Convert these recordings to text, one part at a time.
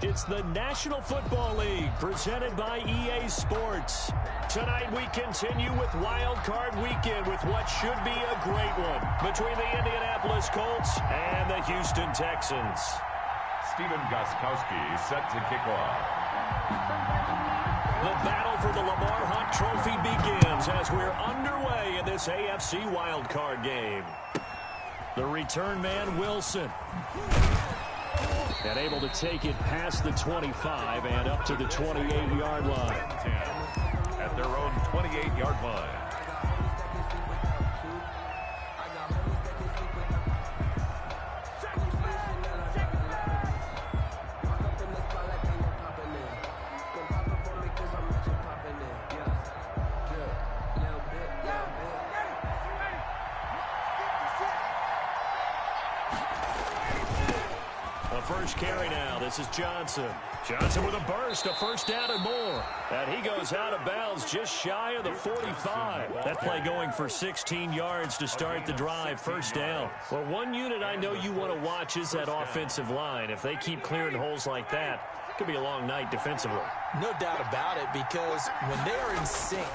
It's the National Football League presented by EA Sports. Tonight we continue with Wildcard Weekend with what should be a great one between the Indianapolis Colts and the Houston Texans. Steven Gostkowski set to kick off. The battle for the Lamar Hunt Trophy begins as we're underway in this AFC Wildcard game. The return man, Wilson. And able to take it past the 25 and up to the 28-yard line. At their own 28-yard line. First carry now. This is Johnson. Johnson with a burst, a first down and more. And he goes out of bounds just shy of the 45. That play going for 16 yards to start the drive. First down. Well, one unit I know you want to watch is that offensive line. If they keep clearing holes like that, it could be a long night defensively. No doubt about it, because when they are in sync,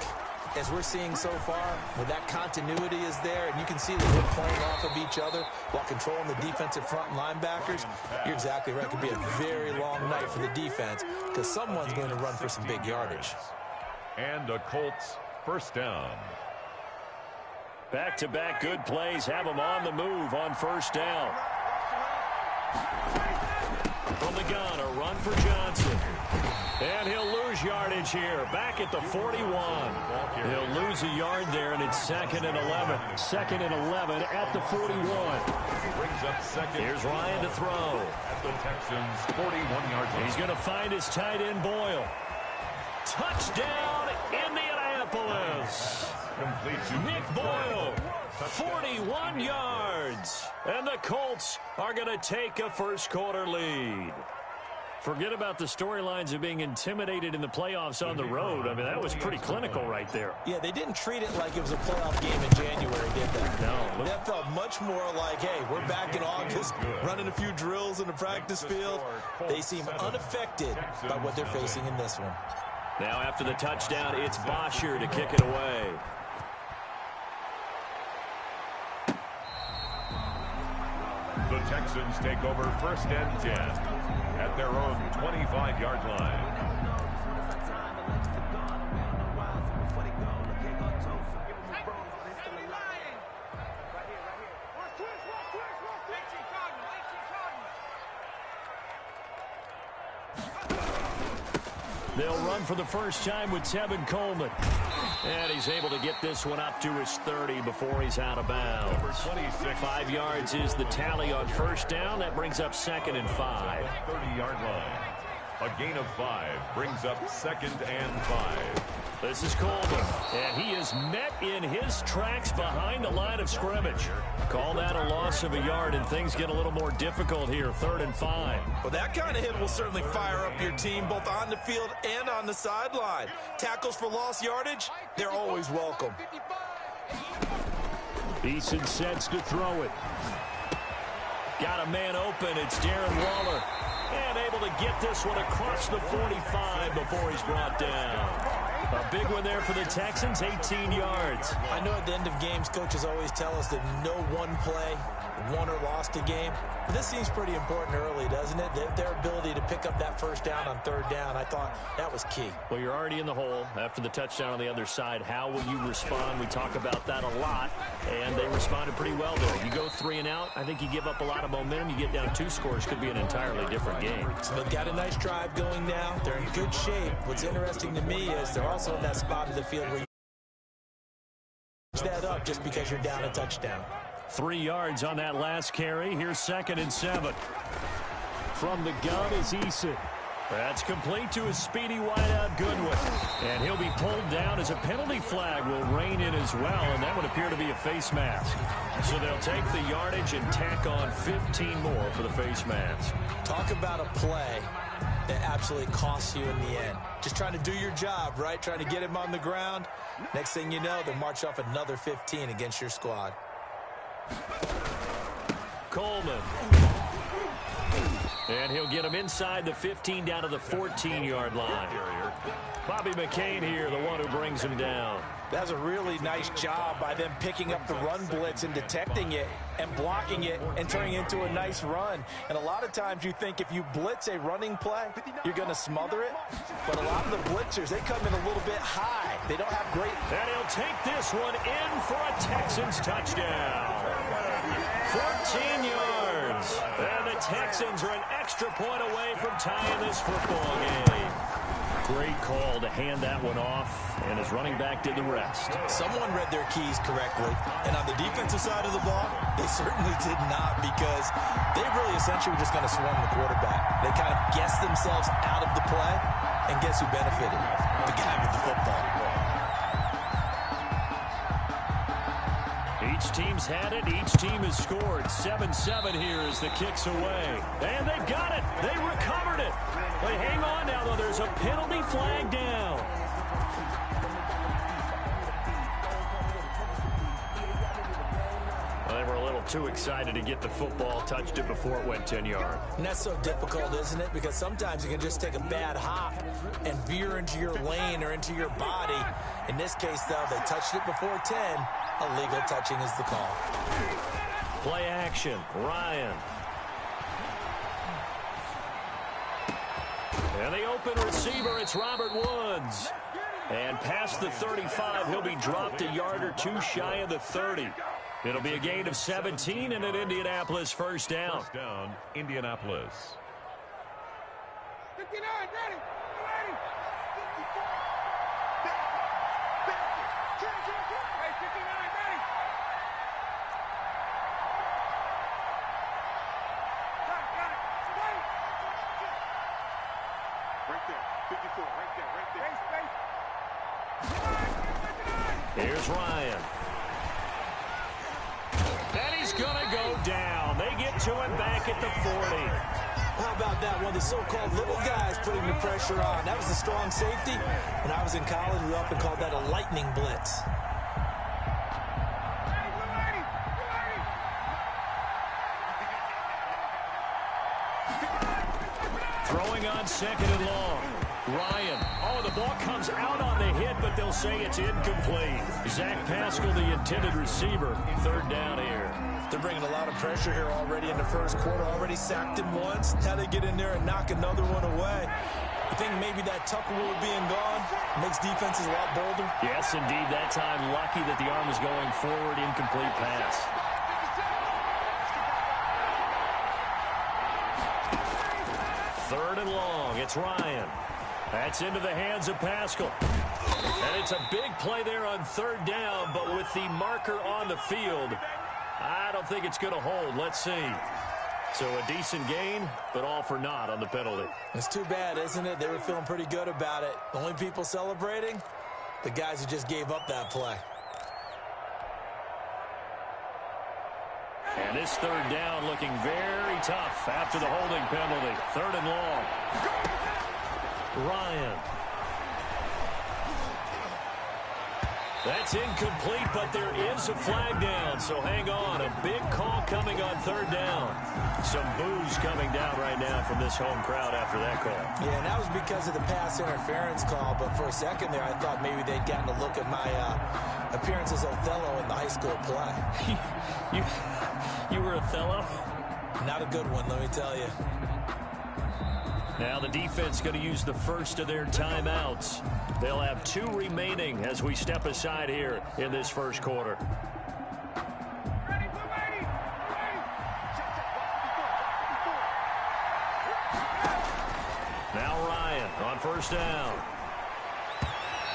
as we're seeing so far, when that continuity is there, and you can see that they're playing off of each other while controlling the defensive front linebackers, you're exactly right. It could be a very long night for the defense because someone's going to run for some big yardage. And the Colts first down. Back-to-back good plays have them on the move on first down. From the gun, a run for Johnson. And he'll lose yardage here, back at the 41. He'll lose a yard there, and it's 2nd and 11. 2nd and 11 at the 41. Brings up second. Here's Ryan to throw. At the Texans' 41-yard line. He's going to find his tight end, Boyle. Touchdown, Indianapolis. Complete to Nick Boyle, 41 yards. And the Colts are going to take a first-quarter lead. Forget about the storylines of being intimidated in the playoffs on the road. I mean, that was pretty clinical right there. Yeah, they didn't treat it like it was a playoff game in January, did they? No. That felt much more like, hey, we're back in August, running a few drills in the practice field. They seem unaffected by what they're facing in this one. Now after the touchdown, it's Bosher to kick it away. The Texans take over 1st and 10 at their own 25-yard line. They'll run for the first time with Tevin Coleman. And he's able to get this one up to his 30 before he's out of bounds. 5 yards is the tally on first down. That brings up 2nd and 5. 30-yard line. A gain of 5 brings up 2nd and 5. This is Coleman, and he is met in his tracks behind the line of scrimmage. Call that a loss of a yard, and things get a little more difficult here, 3rd and 5. Well, that kind of hit will certainly fire up your team, both on the field and on the sideline. Tackles for lost yardage, they're always welcome. Eason sets to throw it. Got a man open. It's Darren Waller. And able to get this one across the 45 before he's brought down. A big one there for the Texans, 18 yards. I know at the end of games, coaches always tell us that no one play won or lost a game. But this seems pretty important early, doesn't it? Their ability to pick up that first down on 3rd down, I thought that was key. Well, you're already in the hole after the touchdown on the other side. How will you respond? We talk about that a lot, and they responded pretty well there. You go 3 and out, I think you give up a lot of momentum. You get down 2 scores, could be an entirely different game. So they've got a nice drive going now. They're in good shape. What's interesting to me is they're also in that spot of the field where you that up just because you're down a touchdown. 3 yards on that last carry. Here's 2nd and 7. From the gun is Eason. That's complete to his speedy wideout Goodwin. And he'll be pulled down as a penalty flag will rein in as well, and that would appear to be a face mask. So they'll take the yardage and tack on 15 more for the face mask. Talk about a play that absolutely costs you in the end. Just trying to do your job, right? Trying to get him on the ground. Next thing you know, they'll march off another 15 against your squad. Coleman. And he'll get him inside the 15 down to the 14-yard line. Bobby McCain here, the one who brings him down. That's a really nice job by them picking up the run blitz and detecting it and blocking it and turning it into a nice run. And a lot of times you think if you blitz a running play, you're going to smother it. But a lot of the blitzers, they come in a little bit high. They don't have great... And he'll take this one in for a Texans touchdown. 14 yards. And the Texans are an extra point away from tying this football game. Great call to hand that one off, and his running back did the rest. Someone read their keys correctly, and on the defensive side of the ball, they certainly did not, because they really essentially were just going to swarm the quarterback. They kind of guessed themselves out of the play, and guess who benefited? The guy with the football. Each team's had it. Each team has scored. 7-7 here as the kick's away. And they've got it. They recovered it. But hang on now, though. There's a penalty flag down. Well, they were a little too excited to get the football, touched it before it went 10 yards. And that's so difficult, isn't it? Because sometimes you can just take a bad hop and veer into your lane or into your body. In this case, though, they touched it before 10. Illegal touching is the call. Play action. Ryan. And the open receiver, it's Robert Woods. And past the 35, he'll be dropped a yard or two shy of the 30. It'll be a gain of 17 and an Indianapolis first down. First down, Indianapolis. 59, ready. Here's Ryan. And he's going to go down. They get to him back at the 40. How about that? One of the so-called little guys putting the pressure on. That was a strong safety. When I was in college, we often called that a lightning blitz. Throwing on second and long. Ryan. Oh, the ball comes out on the hit, but they'll say it's incomplete. Zach Pascal, the intended receiver. Third down here. They're bringing a lot of pressure here already in the first quarter. Already sacked him once. Now they get in there and knock another one away. I think maybe that tuck rule being gone makes defenses a lot bolder. Yes, indeed. That time, lucky that the arm was going forward. Incomplete pass. Third and long. It's Ryan. That's into the hands of Pascal. And it's a big play there on third down, but with the marker on the field, I don't think it's going to hold. Let's see. So a decent gain, but all for naught on the penalty. It's too bad, isn't it? They were feeling pretty good about it. The only people celebrating, the guys who just gave up that play. And this third down looking very tough after the holding penalty. Third and long. Ryan. That's incomplete, but there is a flag down, so hang on. A big call coming on third down. Some boos coming down right now from this home crowd after that call. Yeah, and that was because of the pass interference call, but for a second there I thought maybe they'd gotten a look at my appearance as Othello in the high school play. You were Othello? Not a good one, let me tell you. Now the defense going to use the first of their timeouts. They'll have 2 remaining as we step aside here in this first quarter. Now Ryan on first down.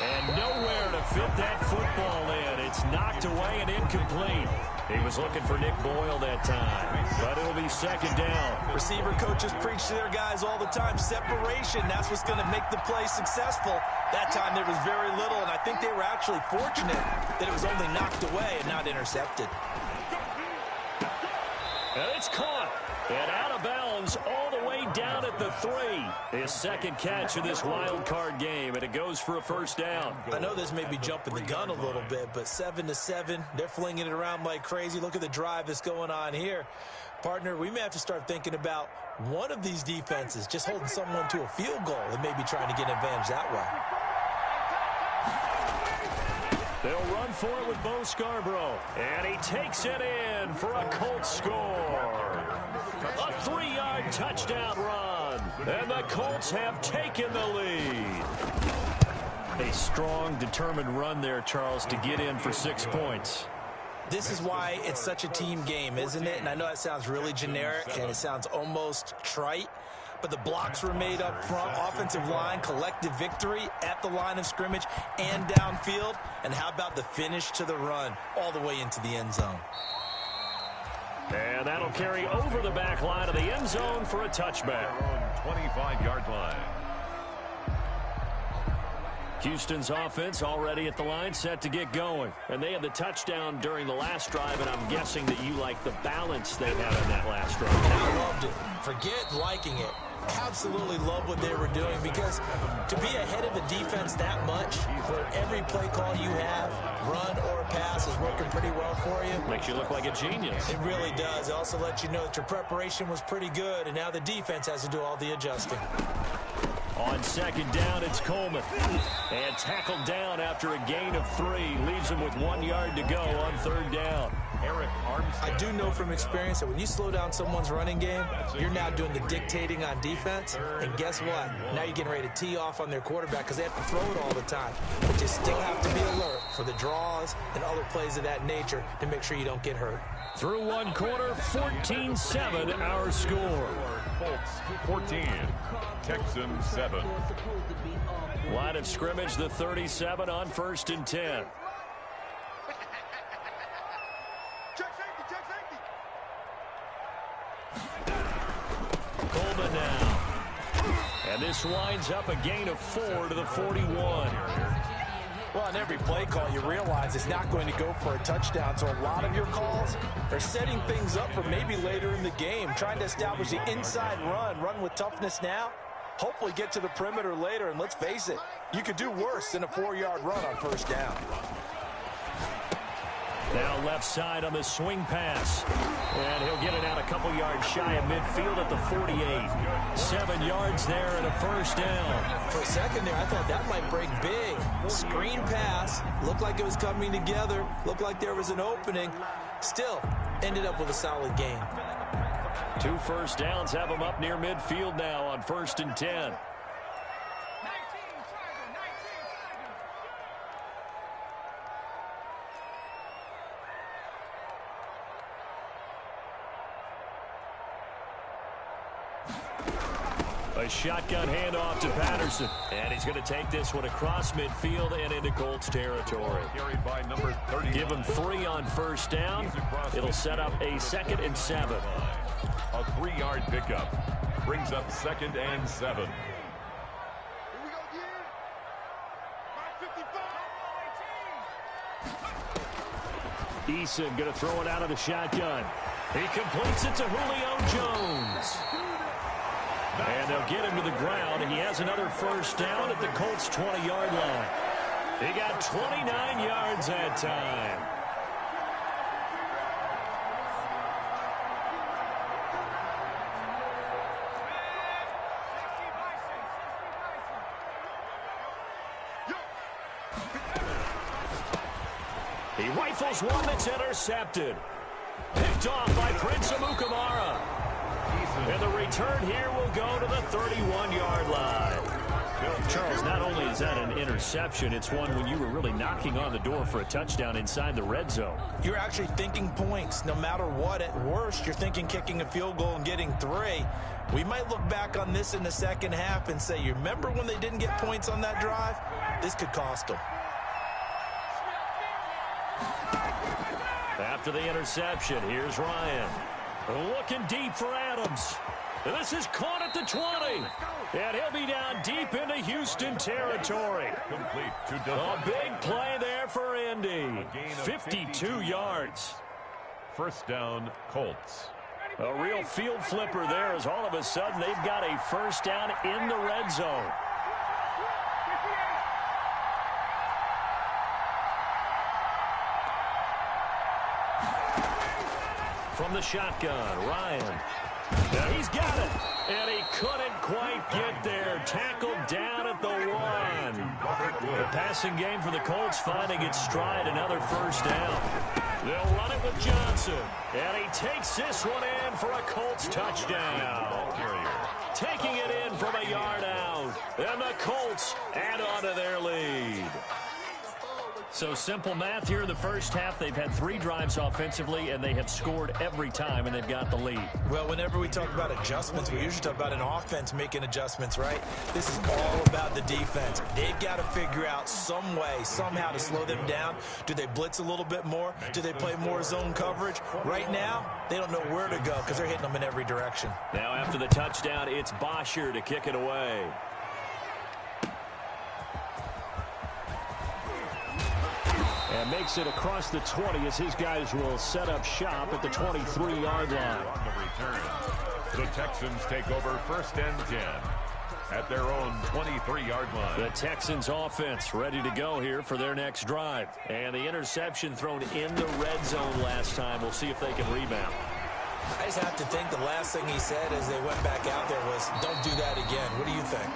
And nowhere to fit that football in. It's knocked away and incomplete. He was looking for Nick Boyle that time, but it'll be second down. Receiver coaches preach to their guys all the time. Separation, that's what's going to make the play successful. That time there was very little, and I think they were actually fortunate that it was only knocked away and not intercepted. And it's caught. And out of bounds all the way down at the 3. His second catch of this wild card game, and it goes for a first down. I know this may be jumping the gun a little bit, but 7-7, they're flinging it around like crazy. Look at the drive that's going on here. Partner, we may have to start thinking about one of these defenses just holding someone to a field goal and maybe trying to get an advantage that way. They'll run for it with Bo Scarborough. And he takes it in for a Colts score. A 3-yard touchdown run. And the Colts have taken the lead. A strong, determined run there, Charles, to get in for 6 points. This is why it's such a team game, isn't it? And I know that sounds really generic and it sounds almost trite, but the blocks were made up front, offensive line, collective victory at the line of scrimmage and downfield. And how about the finish to the run all the way into the end zone? And that'll carry over the back line of the end zone for a touchback. 25-yard line. Houston's offense already at the line, set to get going. And they had the touchdown during the last drive, and I'm guessing that you like the balance they had in that last drive. I loved it. Forget liking it. Absolutely love what they were doing, because to be ahead of a defense that much, where every play call you have, run or pass, is working pretty well for you. Makes you look like a genius. It really does. It also lets you know that your preparation was pretty good, and now the defense has to do all the adjusting. On second down, it's Coleman. And tackled down after a gain of 3. Leaves him with 1 yard to go on third down. Eric Armstead. I do know from experience that when you slow down someone's running game, you're now doing the dictating on defense. And guess what? Now you're getting ready to tee off on their quarterback because they have to throw it all the time. But you still have to be alert for the draws and other plays of that nature to make sure you don't get hurt. Through one quarter, 14-7 our score. Colts 14, Texans 7. Line of scrimmage, the 37 on 1st and 10. Coleman now. And this winds up a gain of 4 to the 41. Well, on every play call, you realize it's not going to go for a touchdown. So a lot of your calls are setting things up for maybe later in the game, trying to establish the inside run with toughness now, hopefully get to the perimeter later. And let's face it, you could do worse than a 4-yard run on first down. Now left side on the swing pass. And he'll get it out a couple yards shy of midfield at the 48. 7 yards there and a first down. For a second there, I thought that might break big. Screen pass. Looked like it was coming together. Looked like there was an opening. Still, ended up with a solid gain. 2 first downs have him up near midfield now on 1st and 10. A shotgun handoff to Patterson. And he's going to take this one across midfield and into Colts territory. Carried by number 30. Give him 3 on first down. It'll set up a 2nd and 7. A 3-yard pickup. Brings up 2nd and 7. Eason going to throw it out of the shotgun. He completes it to Julio Jones. And they'll get him to the ground, and he has another first down at the Colts' 20-yard line. He got 29 yards that time. He rifles one that's intercepted. Picked off by Prince Amukamara. And the return here will go to the 31-yard line. Charles, not only is that an interception, it's one when you were really knocking on the door for a touchdown inside the red zone. You're actually thinking points no matter what. At worst, you're thinking kicking a field goal and getting 3. We might look back on this in the second half and say, you remember when they didn't get points on that drive? This could cost them. After the interception, here's Ryan. Looking deep for Adams. And this is caught at the 20. And he'll be down deep into Houston territory. A big play there for Indy. 52 yards. First down, Colts. A real field flipper there as all of a sudden they've got a first down in the red zone. From the shotgun, Ryan. Now he's got it, and he couldn't quite get there. Tackled down at the 1. The passing game for the Colts finding its stride, another first down. They'll run it with Johnson, and he takes this one in for a Colts touchdown. Taking it in from a yard out, and the Colts add on to their lead. So simple math here in the first half. They've had 3 drives offensively, and they have scored every time, and they've got the lead. Well, whenever we talk about adjustments, we usually talk about an offense making adjustments, right? This is all about the defense. They've got to figure out some way, somehow to slow them down. Do they blitz a little bit more? Do they play more zone coverage? Right now, they don't know where to go because they're hitting them in every direction. Now after the touchdown, it's Bosher to kick it away. And makes it across the 20 as his guys will set up shop at the 23-yard line. On the return, the Texans take over first and 10 at their own 23-yard line. The Texans offense ready to go here for their next drive. And the interception thrown in the red zone last time. We'll see if they can rebound. I just have to think the last thing he said as they went back out there was, don't do that again. What do you think?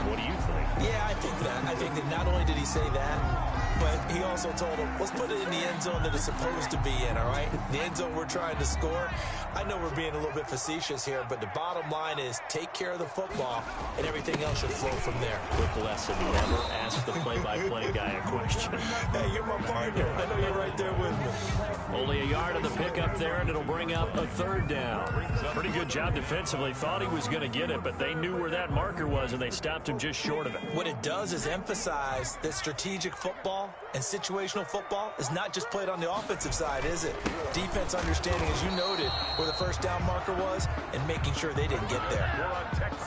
What do you think? Yeah, I think that. I think that not only did he say that, but he also told him, let's put it in the end zone that it's supposed to be in, all right? The end zone we're trying to score. I know we're being a little bit facetious here, but the bottom line is take care of the football, and everything else should flow from there. Quick lesson, never ask the play-by-play guy a question. Hey, you're my partner. I know you're right there with me. Only a yard on the pickup there, and it'll bring up a third down. Pretty good job defensively. Thought he was going to get it, but they knew where that marker was, and they stopped him just short of it. What it does is emphasize that strategic football and situational football is not just played on the offensive side, is it? Defense understanding, as you noted, where the first down marker was and making sure they didn't get there.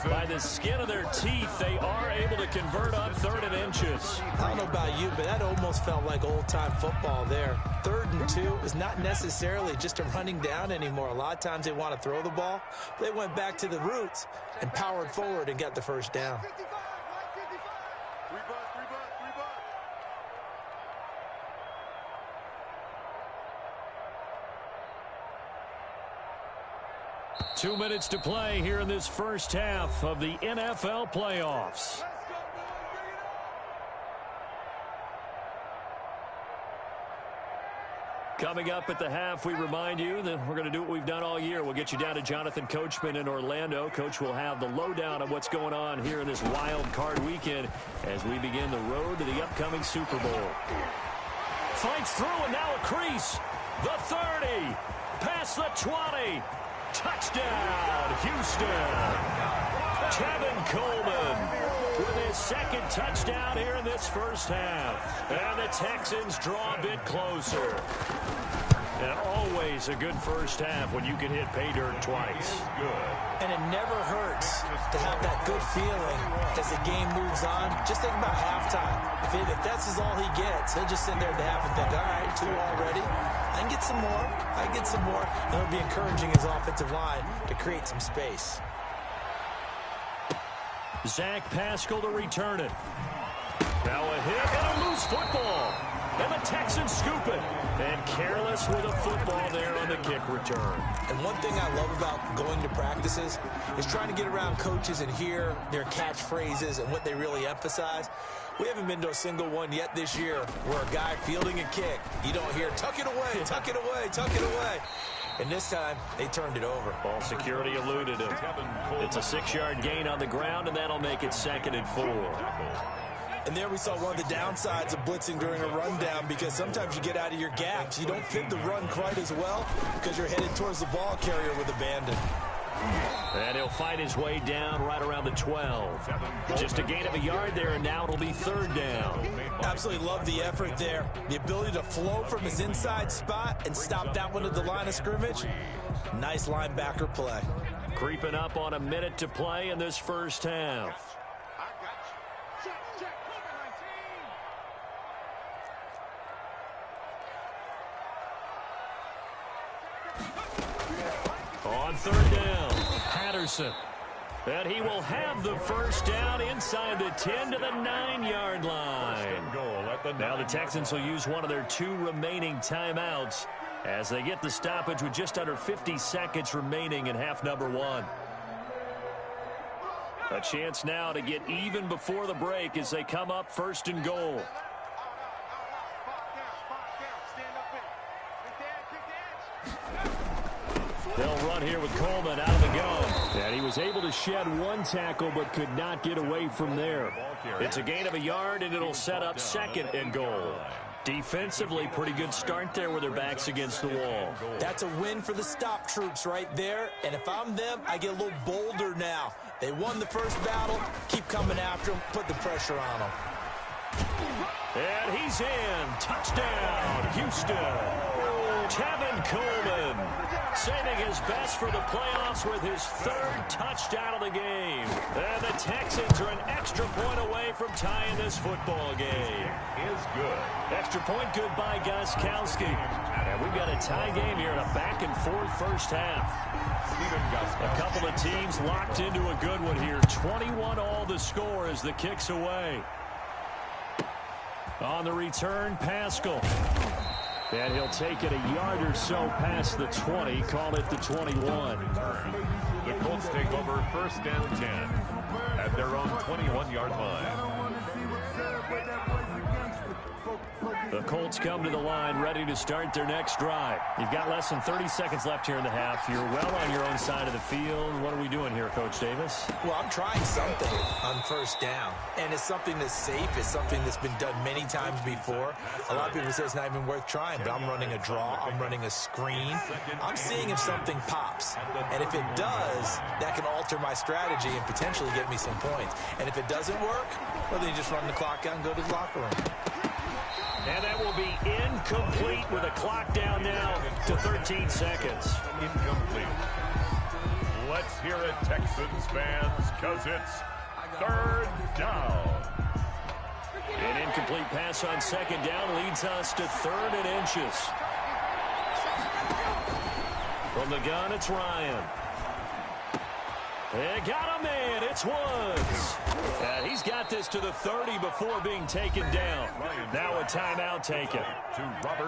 By the skin of their teeth, they are able to convert on 3rd and inches. I don't know about you, but that almost felt like old-time football there. 3rd and 2 is not necessarily just a running down anymore. A lot of times they want to throw the ball. They went back to the roots and powered forward and got the first down. 2 minutes to play here in this first half of the NFL playoffs. Coming up at the half, we remind you that we're going to do what we've done all year. We'll get you down to Jonathan Coachman in Orlando. Coach will have the lowdown of what's going on here in this wild card weekend as we begin the road to the upcoming Super Bowl. Fights through and now a crease. The 30. Past the 20. Touchdown, Houston. Tevin Coleman with his second touchdown here in this first half. And the Texans draw a bit closer. And always a good first half when you can hit pay dirt twice. And it never hurts to have that good feeling as the game moves on. Just think about halftime. If that's all he gets, he'll just sit there at the half and think, all right, 2 already. I can get some more. I can get some more. And he'll be encouraging his offensive line to create some space. Zach Pascal to return it. Now a hit and a loose football. And the Texans scoop it. And careless with a football there on the kick return. And one thing I love about going to practices is trying to get around coaches and hear their catchphrases and what they really emphasize. We haven't been to a single one yet this year where a guy fielding a kick, you don't hear, tuck it away, tuck it away, tuck it away. And this time, they turned it over. Ball security eluded him. It's a 6-yard gain on the ground, and that'll make it 2nd and 4. And there we saw one of the downsides of blitzing during a rundown, because sometimes you get out of your gaps. You don't fit the run quite as well because you're headed towards the ball carrier with abandon. And he'll fight his way down right around the 12. Just a gain of a yard there, and now it'll be 3rd down. Absolutely love the effort there. The ability to flow from his inside spot and stop that one at the line of scrimmage. Nice linebacker play. Creeping up on a minute to play in this first half. On third down, Patterson. And he will have the first down inside the 10 to the 9-yard line. Now the Texans will use one of their 2 remaining timeouts as they get the stoppage with just under 50 seconds remaining in half number 1. A chance now to get even before the break as they come up first and goal. They'll run here with Coleman out of the gun. And he was able to shed 1 tackle but could not get away from there. It's a gain of a yard, and it'll set up second and goal. Defensively, pretty good start there with their backs against the wall. That's a win for the stop troops right there. And if I'm them, I get a little bolder now. They won the first battle. Keep coming after them. Put the pressure on them. And he's in. Touchdown, Houston. Tevin Coleman saving his best for the playoffs with his 3rd touchdown of the game. And the Texans are an extra point away from tying this football game. Is good. Extra point good by Gostkowski. And we've got a tie game here in a back-and-forth first half. A couple of teams locked into a good one here. 21-all the score as the kick's away. On the return, Pascal. And he'll take it a yard or so past the 20, call it the 21. The Colts take over first and 10 at their own 21-yard line. The Colts come to the line ready to start their next drive. You've got less than 30 seconds left here in the half. You're well on your own side of the field. What are we doing here, Coach Davis? Well, I'm trying something on first down, and it's something that's safe. It's something that's been done many times before. A lot of people say it's not even worth trying, but I'm running a draw. I'm running a screen. I'm seeing if something pops, and if it does, that can alter my strategy and potentially get me some points. And if it doesn't work, well, then you just run the clock out and go to the locker room. And that will be incomplete with a clock down now to 13 seconds. Incomplete. Let's hear it, Texans fans, because it's 3rd down. An incomplete pass on 2nd down leads us to 3rd and inches. From the gun, it's Ryan. They got a man. It's Woods. And he's got this to the 30 before being taken down. Now a timeout taken.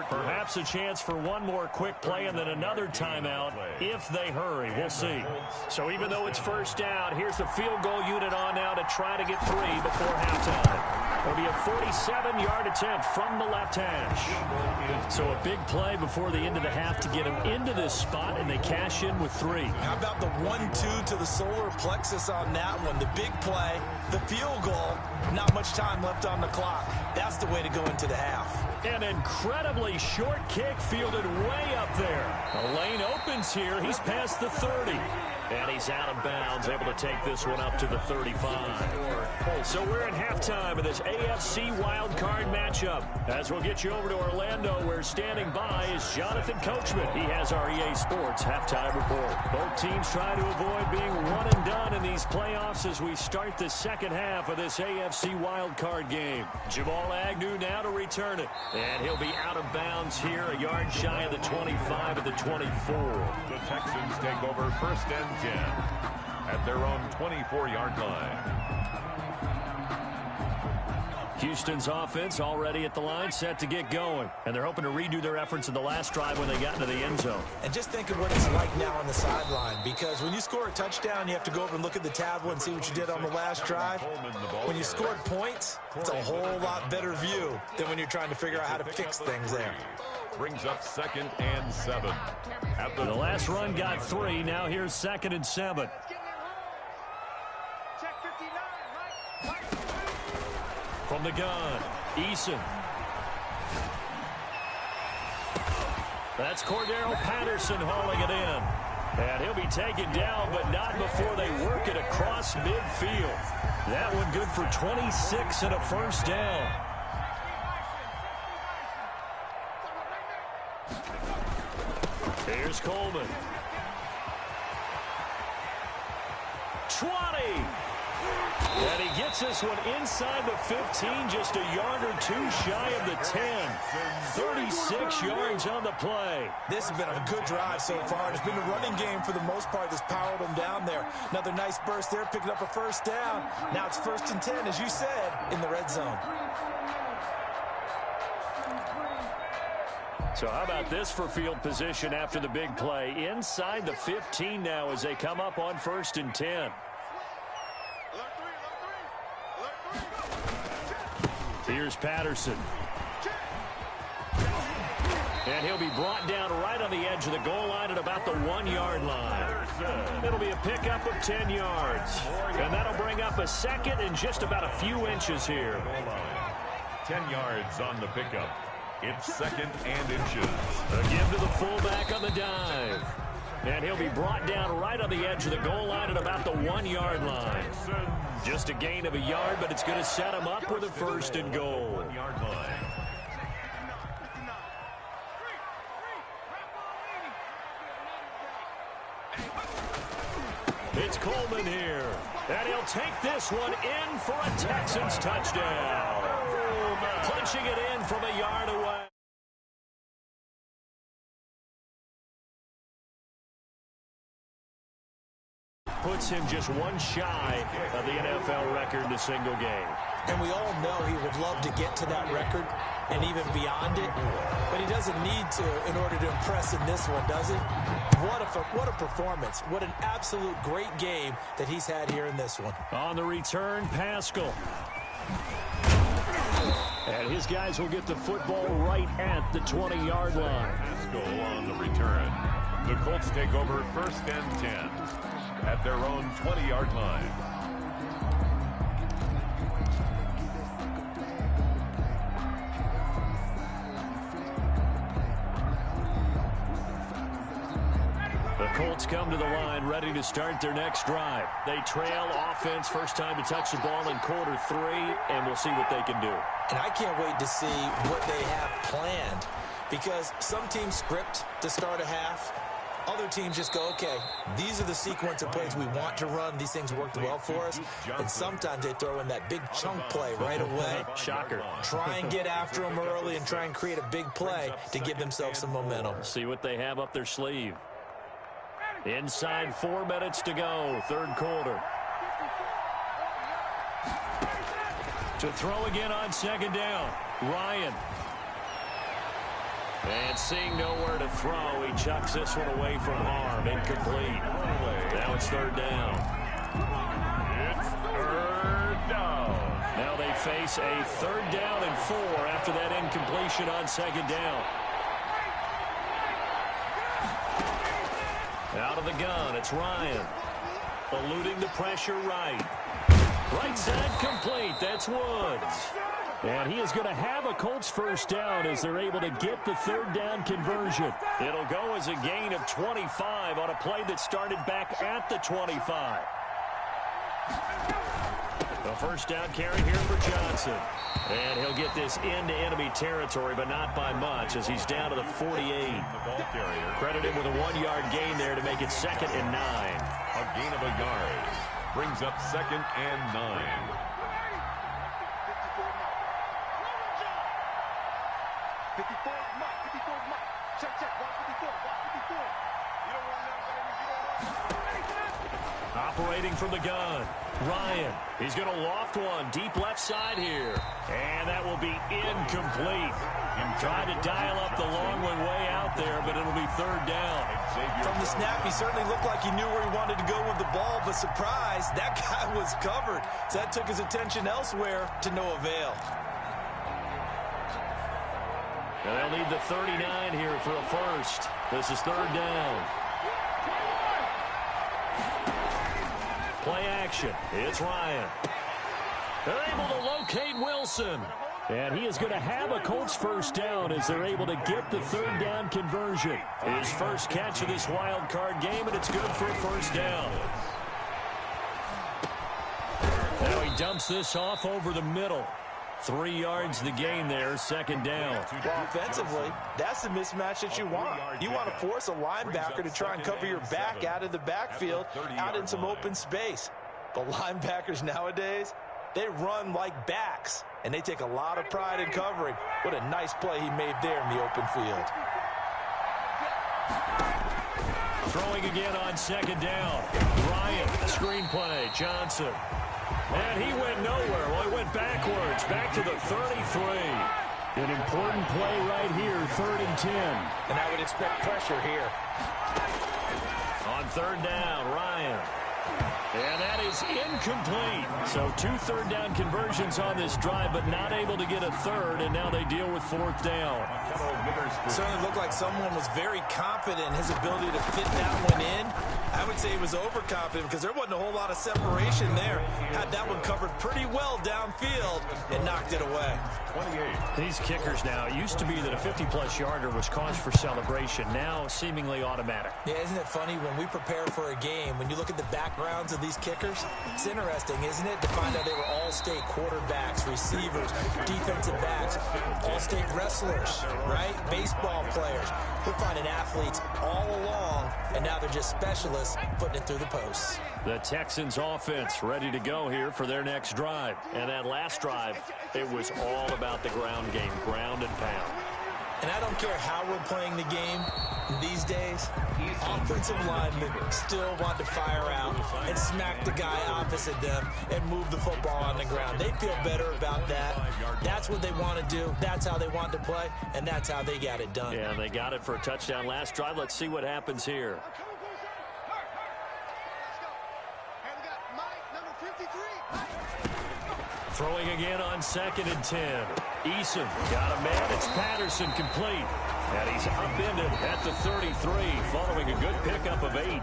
Perhaps a chance for one more quick play and then another timeout if they hurry. We'll see. So even though it's first down, here's the field goal unit on now to try to get 3 before halftime. It'll be a 47-yard attempt from the left hash. So a big play before the end of the half to get them into this spot, and they cash in with 3. How about the 1-2 to the solar plexus on that one? The big play, the field goal, not much time left on the clock. That's the way to go into the half. An incredibly short kick fielded way up there. The lane opens here. He's past the 30. And he's out of bounds, able to take this one up to the 35. So we're in halftime of this AFC Wildcard matchup. As we'll get you over to Orlando, where standing by is Jonathan Coachman. He has our EA Sports halftime report. Both teams try to avoid being one and done in these playoffs as we start the second half of this AFC Wildcard game. Jamal Agnew now to return it. And he'll be out of bounds here, a yard shy of the 25 at the 24. The Texans take over first and 10 at their own 24-yard line. Houston's offense already at the line, set to get going. And they're hoping to redo their efforts in the last drive when they got into the end zone. And just think of what it's like now on the sideline, because when you score a touchdown, you have to go over and look at the tablet and see what you did on the last drive. When you scored points, it's a whole lot better view than when you're trying to figure out how to fix things there. Brings up 2nd and 7. The last run got 3. Now here's 2nd and 7. From the gun, Eason. That's Cordero Patterson hauling it in. And he'll be taken down, but not before they work it across midfield. That one good for 26 and a first down. Here's Coleman. 20. And he gets this one inside the 15, just a yard or two shy of the 10. 36 yards on the play. This has been a good drive so far. It's been the running game for the most part that's powered them down there. Another nice burst there, picking up a first down. Now it's 1st and 10, as you said, in the red zone. So how about this for field position after the big play? Inside the 15 now as they come up on 1st and 10. Here's Patterson. And he'll be brought down right on the edge of the goal line at about the 1-yard line. It'll be a pickup of 10 yards. And that'll bring up a second and just about a few inches here. 10 yards on the pickup. It's 2nd and inches. A give to the fullback on the dive. And he'll be brought down right on the edge of the goal line at about the 1-yard line. Just a gain of a yard, but it's going to set him up with a 1st and goal. 1-yard line. It's Coleman here. And he'll take this one in for a Texans touchdown. Punching it in from a yard away. Puts him just one shy of the NFL record in a single game. And we all know he would love to get to that record and even beyond it, but he doesn't need to in order to impress in this one, does he? What a performance. What an absolute great game that he's had here in this one. On the return, Pascal. And his guys will get the football right at the 20-yard line. Pascal on the return. The Colts take over 1st and 10 at their own 20-yard line. The Colts come to the line ready to start their next drive. They trail offense, first time to touch the ball in quarter 3, and we'll see what they can do. And I can't wait to see what they have planned, because some teams script to start a half. Other teams just go, okay, these are the sequence of plays we want to run. These things worked well for us. And sometimes they throw in that big chunk play right away. Shocker. Try and get after them early and try and create a big play to give themselves some momentum. See what they have up their sleeve. Inside 4 minutes to go, 3rd quarter. To throw again on 2nd down, Ryan. And seeing nowhere to throw, he chucks this one away from harm. Incomplete. Now it's 3rd down. It's 3rd down. Now they face a 3rd down and 4 after that incompletion on 2nd down. Out of the gun, it's Ryan. Eluding the pressure right. Right side complete, that's Woods. And he is going to have a Colts 1st down as they're able to get the 3rd down conversion. It'll go as a gain of 25 on a play that started back at the 25. The 1st down carry here for Johnson. And he'll get this into enemy territory, but not by much as he's down to the 48. Credit him with a 1-yard gain there to make it 2nd and 9. A gain of a yard brings up 2nd and 9. Operating from the gun, Ryan. He's going to loft one deep left side here. And that will be incomplete. Trying to dial up the long one way out there, but it'll be 3rd down. From the snap, he certainly looked like he knew where he wanted to go with the ball, but surprise, that guy was covered. So that took his attention elsewhere to no avail. And they'll need the 39 here for a 1st. This is 3rd down. Play action. It's Ryan. They're able to locate Wilson. And he is going to have a Colts 1st down as they're able to get the 3rd down conversion. His first catch of this wild card game, and it's good for a 1st down. Now he dumps this off over the middle. 3 yards the gain there, 2nd down. Well, offensively, that's the mismatch that you want. You want to force a linebacker to try and cover your back out of the backfield, out in some open space. The linebackers nowadays, they run like backs, and they take a lot of pride in covering. What a nice play he made there in the open field. Throwing again on second down. Ryan, screen play, Johnson. And he went nowhere. Well, he went backwards, back to the 33. An important play right here, 3rd and 10. And I would expect pressure here. On 3rd down, Ryan. And that is incomplete. So 2 third-down conversions on this drive, but not able to get a third, and now they deal with 4th down. Certainly looked like someone was very confident in his ability to fit that one in. I would say he was overconfident because there wasn't a whole lot of separation there. Had that one covered pretty well downfield and knocked it away. 28. These kickers now, it used to be that a 50-plus yarder was cause for celebration. Now seemingly automatic. Yeah, isn't it funny when we prepare for a game, when you look at the backgrounds of these kickers, it's interesting, isn't it, to find out they were all-state quarterbacks, receivers, defensive backs, all-state wrestlers, right? Baseball players. We're finding athletes all along, and now they're just specialists putting it through the posts. The Texans offense ready to go here for their next drive. And that last drive, it was all about the ground game, ground and pound. And I don't care how we're playing the game these days, offensive linemen still want to fire out and smack the guy opposite them and move the football on the ground. They feel better about that. That's what they want to do. That's how they want to play, and that's how they got it done. Yeah, they got it for a touchdown last drive. Let's see what happens here. Throwing again on 2nd and 10. Eason got a man. It's Patterson complete. And he's upended at the 33 following a good pickup of 8.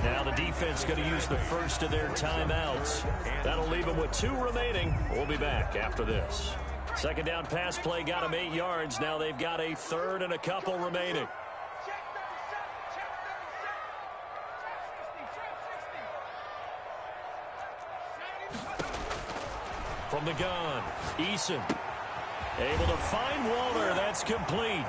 Now the defense going to use the first of their timeouts. That'll leave them with 2 remaining. We'll be back after this. Second down pass play got them 8 yards. Now they've got a 3rd and a couple remaining. From the gun, Eason able to find Walter. That's complete.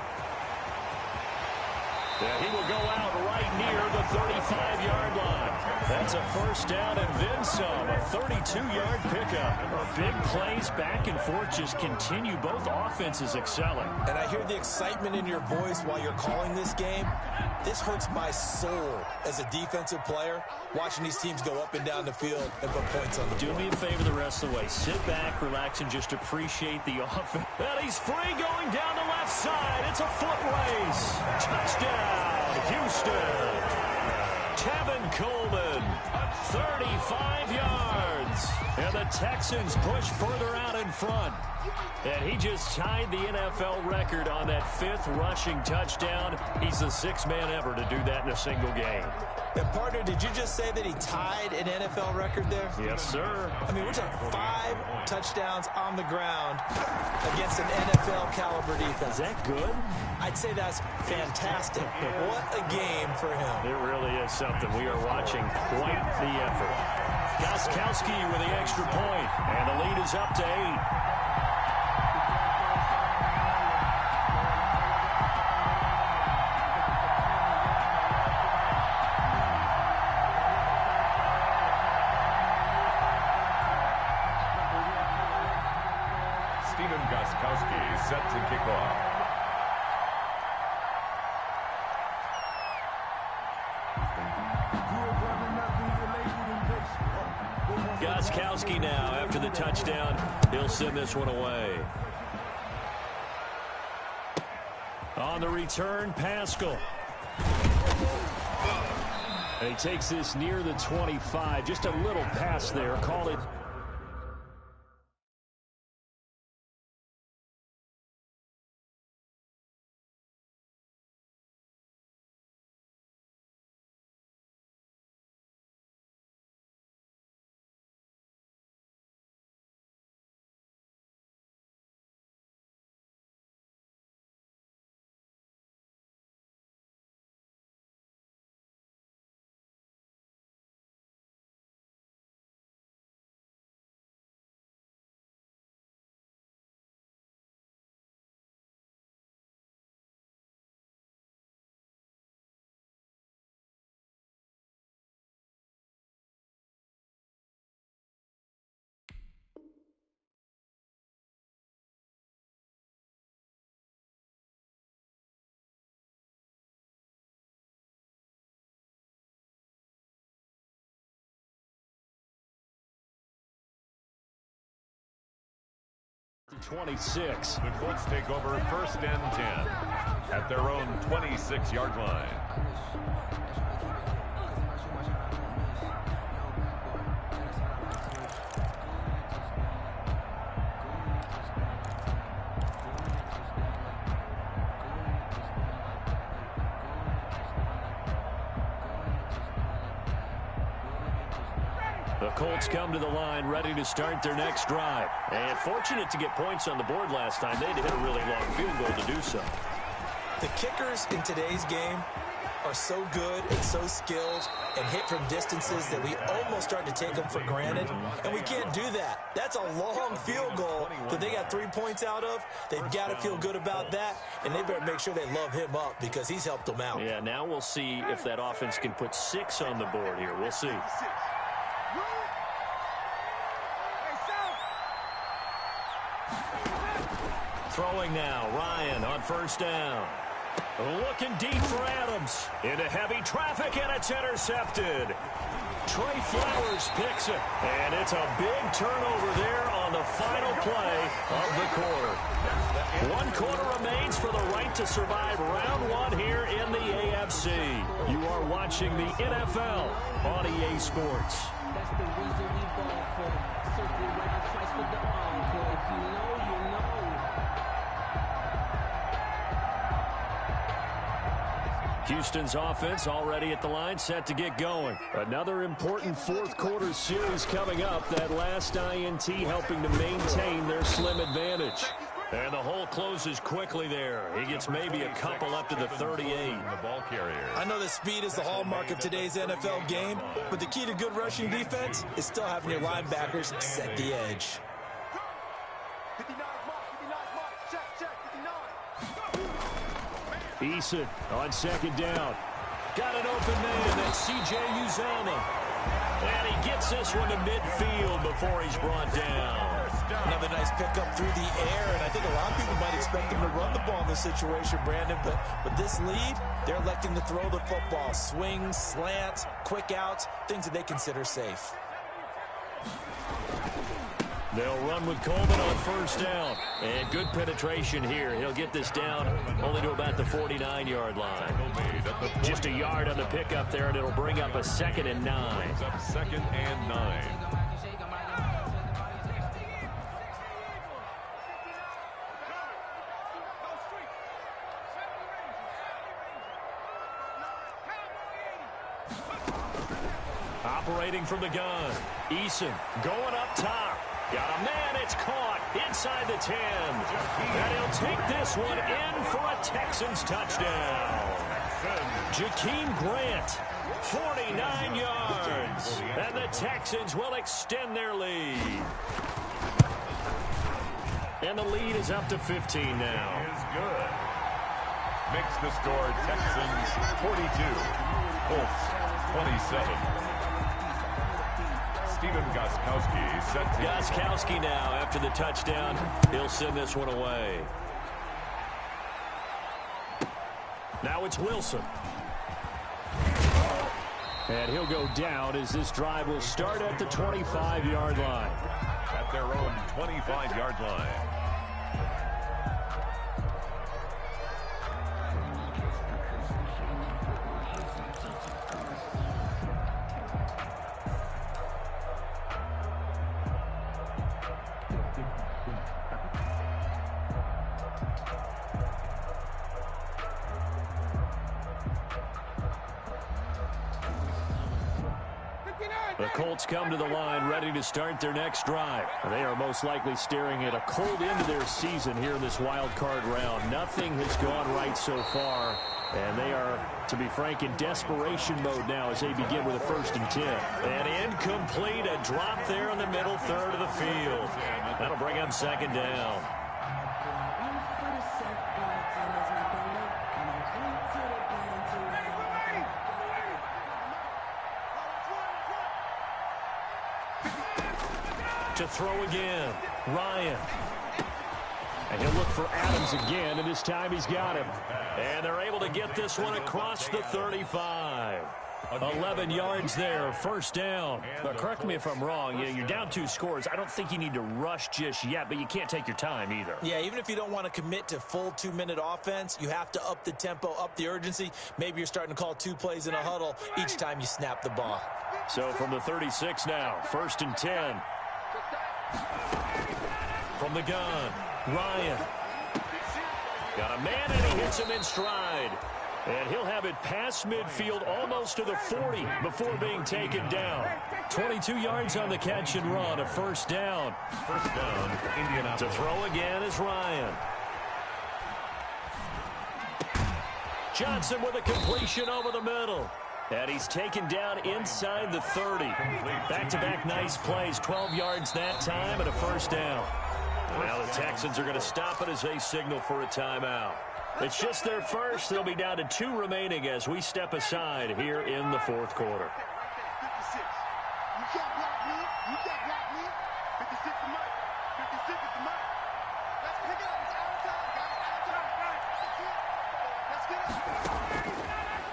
Yeah, he will go out right near the 35-yard line. That's a first down and then some. A 32-yard pickup. Big plays back and forth just continue. Both offenses excelling. And I hear the excitement in your voice while you're calling this game. This hurts my soul as a defensive player, watching these teams go up and down the field and put points on the board. Do me a favor the rest of the way. Sit back, relax, and just appreciate the offense. And he's free going down the left side. It's a foot race. Touchdown, Houston. Tevin Coleman, 35 yards. And the Texans push further out in front. And he just tied the NFL record on that 5th rushing touchdown. He's the 6th man ever to do that in a single game. And, partner, did you just say that he tied an NFL record there? Yes, sir. I mean, we're talking 5 touchdowns on the ground against an NFL-caliber defense. Is that good? I'd say that's fantastic. What a game for him. It really is something. We are watching quite the effort. Gostkowski with the extra point, and the lead is up to 8. Gostkowski is set to kick off. Gostkowski now, after the touchdown, he'll send this one away. On the return, Pascal. And he takes this near the 25. Just a little pass there. Call it 26. The Colts take over 1st and 10 at their own 26-yard line. The Colts come to the line ready to start their next drive. And fortunate to get points on the board last time. They had to hit a really long field goal to do so. The kickers in today's game are so good and so skilled and hit from distances that we almost start to take them for granted. And we can't do that. That's a long field goal that they got 3 points out of. They've got to feel good about that, and they better make sure they love him up because he's helped them out. Yeah, now we'll see if that offense can put 6 on the board here. We'll see. Throwing now, Ryan on 1st down. Looking deep for Adams. Into heavy traffic, and it's intercepted. Trey Flowers picks it. And it's a big turnover there on the final play of the quarter. 1 quarter remains for the right to survive round 1 here in the AFC. You are watching the NFL on EA Sports. That's the reason we ball for. Circle round twice for the encore. If you know, you know. Houston's offense already at the line, set to get going. Another important 4th quarter series coming up. That last INT helping to maintain their slim advantage. And the hole closes quickly there. He gets maybe a couple up to the 38. The ball carrier. I know that speed is the hallmark of today's NFL game, but the key to good rushing defense is still having your linebackers set the edge. Eason on 2nd down. Got an open man. That's C.J. Uzomah. And he gets this one to midfield before he's brought down. Another nice pickup through the air, and I think a lot of people might expect him to run the ball in this situation, Brandon, but with this lead, they're electing to throw the football. Swings, slants, quick outs, things that they consider safe. They'll run with Coleman on 1st down. And good penetration here. He'll get this down only to about the 49-yard line. Just a yard on the pickup there, and it'll bring up a 2nd and 9. Up 2nd and 9. Operating from the gun. Eason going up top. Got a man, it's caught inside the 10. And he'll take this one in for a Texans touchdown. Jakeem Grant, 49 yards. And the Texans will extend their lead. And the lead is up to 15 now. Is good. Makes the score Texans 42, Colts 27. Steven Gostkowski set to Gostkowski now after the touchdown. He'll send this one away. Now it's Wilson. And he'll go down as this drive will start at the 25-yard line. At their own 25-yard line. The Colts come to the line ready to start their next drive. They are most likely staring at a cold end to their season here in this wild card round. Nothing has gone right so far, and they are, to be frank, in desperation mode now as they begin with a 1st and 10. And incomplete, a drop there in the middle third of the field. That'll bring up 2nd down. To throw again, Ryan. And he'll look for Adams again, and this time he's got him. And they're able to get this one across the 35. 11 yards there, first down. But correct me if I'm wrong, you're down 2 scores. I don't think you need to rush just yet, but you can't take your time either. Yeah, even if you don't want to commit to full 2-minute offense, you have to up the tempo, up the urgency. Maybe you're starting to call 2 plays in a huddle each time you snap the ball. So from the 36 now, first and 10. From the gun, Ryan. Got a man, and he hits him in stride. And he'll have it past midfield almost to the 40 before being taken down. 22 yards on the catch and run, a first down. First down, Indianapolis. To throw again is Ryan. Johnson with a completion over the middle. And he's taken down inside the 30. Back-to-back nice plays, 12 yards that time and a first down. Now the Texans are going to stop it as they signal for a timeout. It's just their first. They'll be down to 2 remaining as we step aside here in the fourth quarter.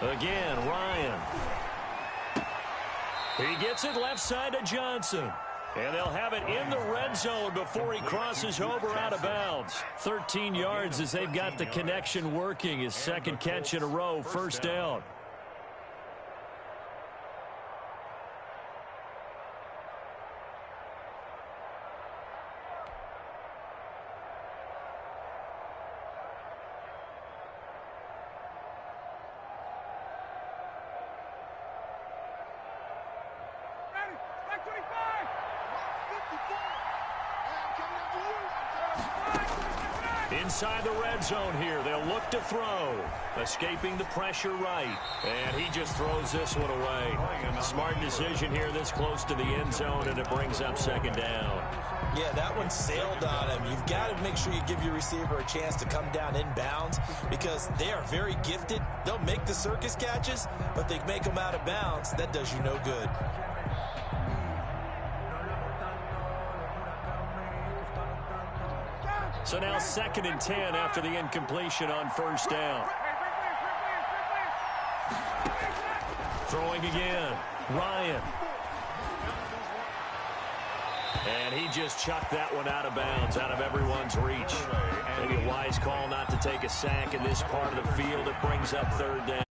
Again, Ryan. He gets it left side to Johnson. And they'll have it in the red zone before he crosses over out of bounds. 13 yards as they've got the connection working. His second catch in a row, first down. Inside the red zone here, they'll look to throw. Escaping the pressure right. And he just throws this one away. Smart decision here this close to the end zone, and it brings up second down. Yeah, that one sailed on him. You've got to make sure you give your receiver a chance to come down inbounds because they are very gifted. They'll make the circus catches, but they make them out of bounds. That does you no good. So now second and 10 after the incompletion on first down. Throwing again, Ryan. And he just chucked that one out of bounds, out of everyone's reach. Maybe a wise call not to take a sack in this part of the field. It brings up third down.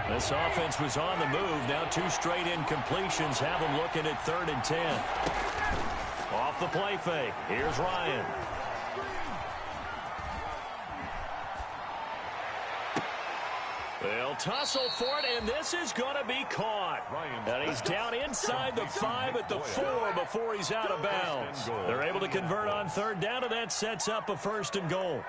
This offense was on the move. Now 2 straight incompletions have them looking at third and 10. Off the play fake. Here's Ryan. They'll tussle for it, and this is going to be caught. And he's down inside the 5 at the 4 before he's out of bounds. They're able to convert on third down, and that sets up a first and goal.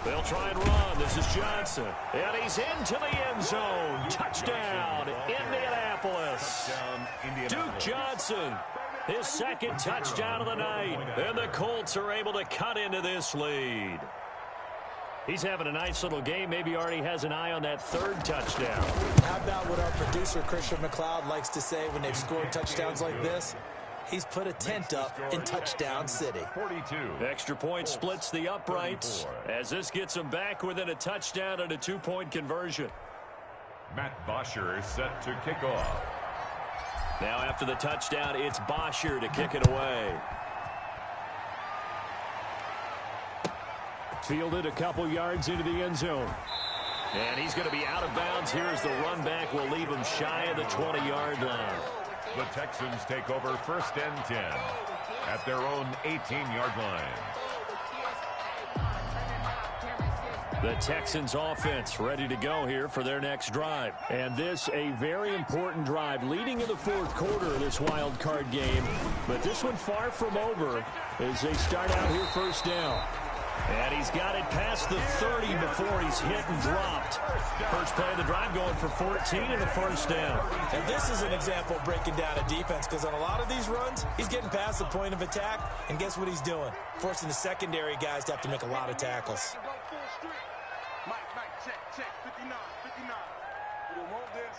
They'll try and run. This is Johnson. And he's into the end zone. Touchdown, Indianapolis. Duke Johnson, his second touchdown of the night. And the Colts are able to cut into this lead. He's having a nice little game. Maybe already has an eye on that third touchdown. How about what our producer, Christian McLeod, likes to say when they've scored touchdowns like this? He's put a tent up in Touchdown City. 42. Extra point splits the uprights as this gets him back within a touchdown and a 2-point conversion. Matt Bosher is set to kick off. Now after the touchdown, it's Bosher to kick it away. Fielded a couple yards into the end zone. And he's going to be out of bounds here as the run back will leave him shy of the 20-yard line. The Texans take over first and 10 at their own 18-yard line. The Texans offense ready to go here for their next drive. And this a very important drive leading in the fourth quarter of this wild card game. But this one far from over as they start out here first down. And he's got it past the 30 before he's hit and dropped. First play of the drive going for 14 and a first down. And this is an example of breaking down a defense, because on a lot of these runs, he's getting past the point of attack, and guess what he's doing? Forcing the secondary guys to have to make a lot of tackles. Mike, check, 59. We don't want this.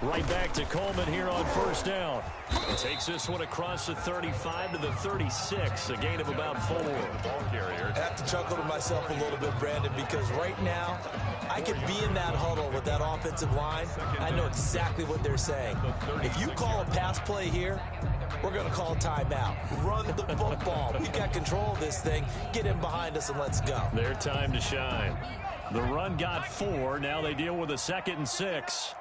Right back to Coleman here on first down. He takes this one across the 35 to the 36, a gain of about 4. Ball carrier. I have to chuckle to myself a little bit, Brandon, because right now I could be in that huddle with that offensive line. I know exactly what they're saying. If you call a pass play here, we're going to call timeout. Run the football. We got control of this thing. Get him behind us and let's go. Their time to shine. The run got 4. Now they deal with a 2nd and 6.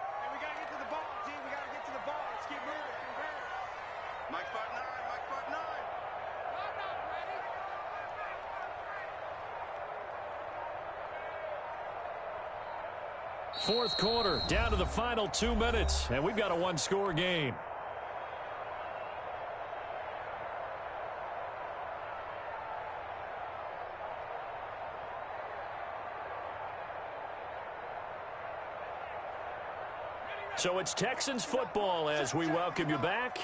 Fourth quarter, down to the final 2 minutes, and we've got a one-score game. So it's Texans football as we welcome you back.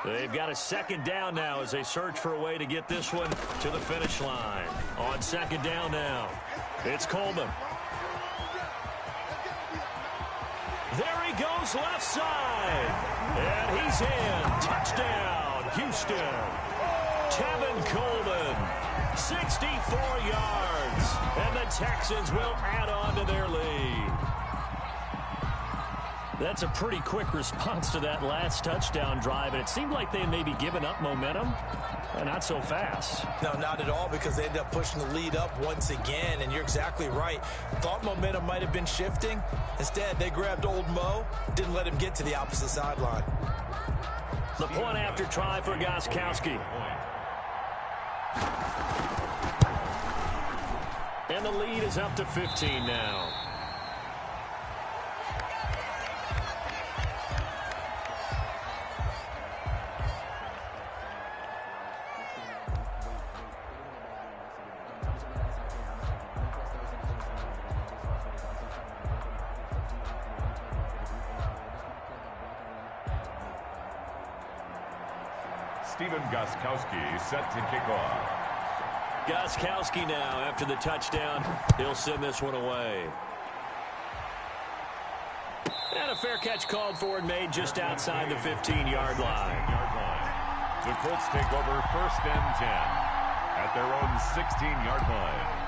They've got a 2nd down now as they search for a way to get this one to the finish line. On 2nd down now, it's Coleman. There he goes left side. And he's in. Touchdown, Houston. Tevin Coleman, 64 yards. And the Texans will add on to their lead. That's a pretty quick response to that last touchdown drive. And it seemed like they had maybe given up momentum. Not so fast. No, not at all, because they ended up pushing the lead up once again, and you're exactly right. Thought momentum might have been shifting. Instead, they grabbed old Mo, didn't let him get to the opposite sideline. The point after try for Gostkowski. And the lead is up to 15 now. Gostkowski set to kick off. Gostkowski now after the touchdown. He'll send this one away. And a fair catch called for and made just outside the 15-yard line. The Colts take over 1st and 10 at their own 16-yard line.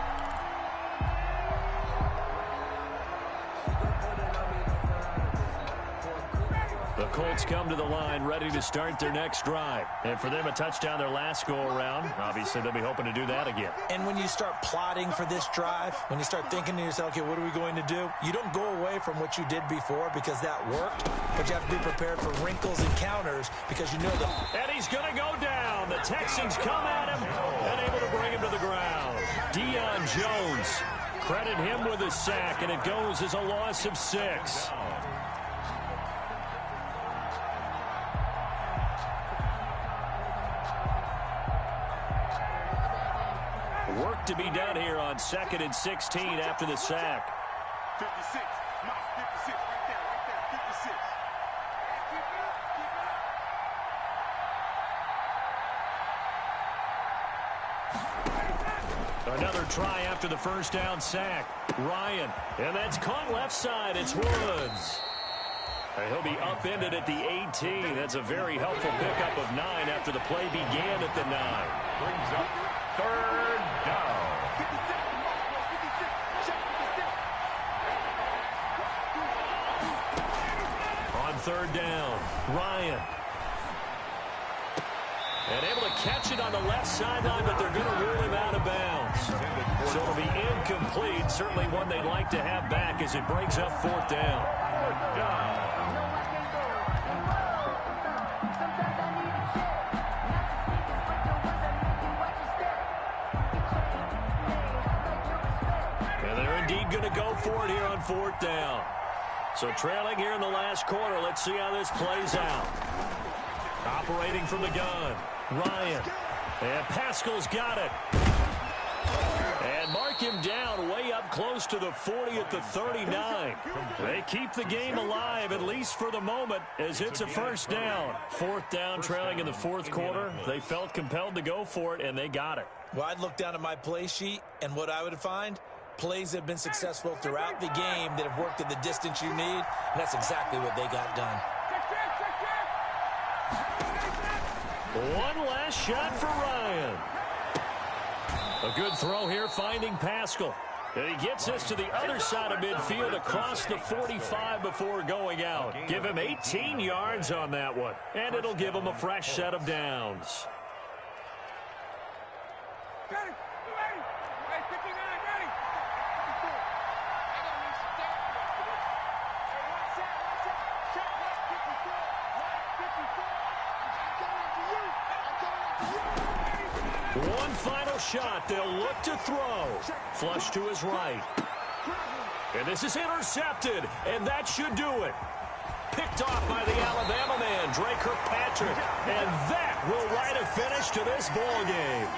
The Colts come to the line ready to start their next drive. And for them, a touchdown their last go-around. Obviously, they'll be hoping to do that again. And when you start plotting for this drive, when you start thinking to yourself, okay, what are we going to do? You don't go away from what you did before because that worked, but you have to be prepared for wrinkles and counters because you know that. And he's going to go down. The Texans come at him and able to bring him to the ground. Deion Jones, credit him with a sack, and it goes as a loss of 6. Work to be done here on 2nd and 16 after the sack. 56. Mike, 56. Right there. 56. Another try after the first down sack. Ryan, and that's caught left side. It's Woods. He'll be upended at the 18. That's a very helpful pickup of 9 after the play began at the 9. Brings up 3rd down. On 3rd down, Ryan. And able to catch it on the left sideline, but they're going to rule him out of bounds. So it'll be incomplete. Certainly one they'd like to have back as it brings up 4th down. 4th down. And they're indeed going to go for it here on 4th down. So trailing here in the last quarter. Let's see how this plays out. Operating from the gun, Ryan. And Pascal's got it. And mark him down way up close to the 40 at the 39. They keep the game alive, at least for the moment, as it's a first down. Fourth down, trailing in the fourth quarter. They felt compelled to go for it, and they got it. Well, I'd look down at my play sheet, and what I would find, plays have been successful throughout the game that have worked at the distance you need, and that's exactly what they got done. One last shot for Ryan. A good throw here, finding Pascal. And he gets us to the other side of midfield across the 45 before going out. Give him 18 yards on that one. And it'll give him a fresh set of downs. One final shot. They'll look to throw. Flush to his right. And this is intercepted. And that should do it. Picked off by the Alabama man, Dre Kirkpatrick. And that will write a finish to this ball game.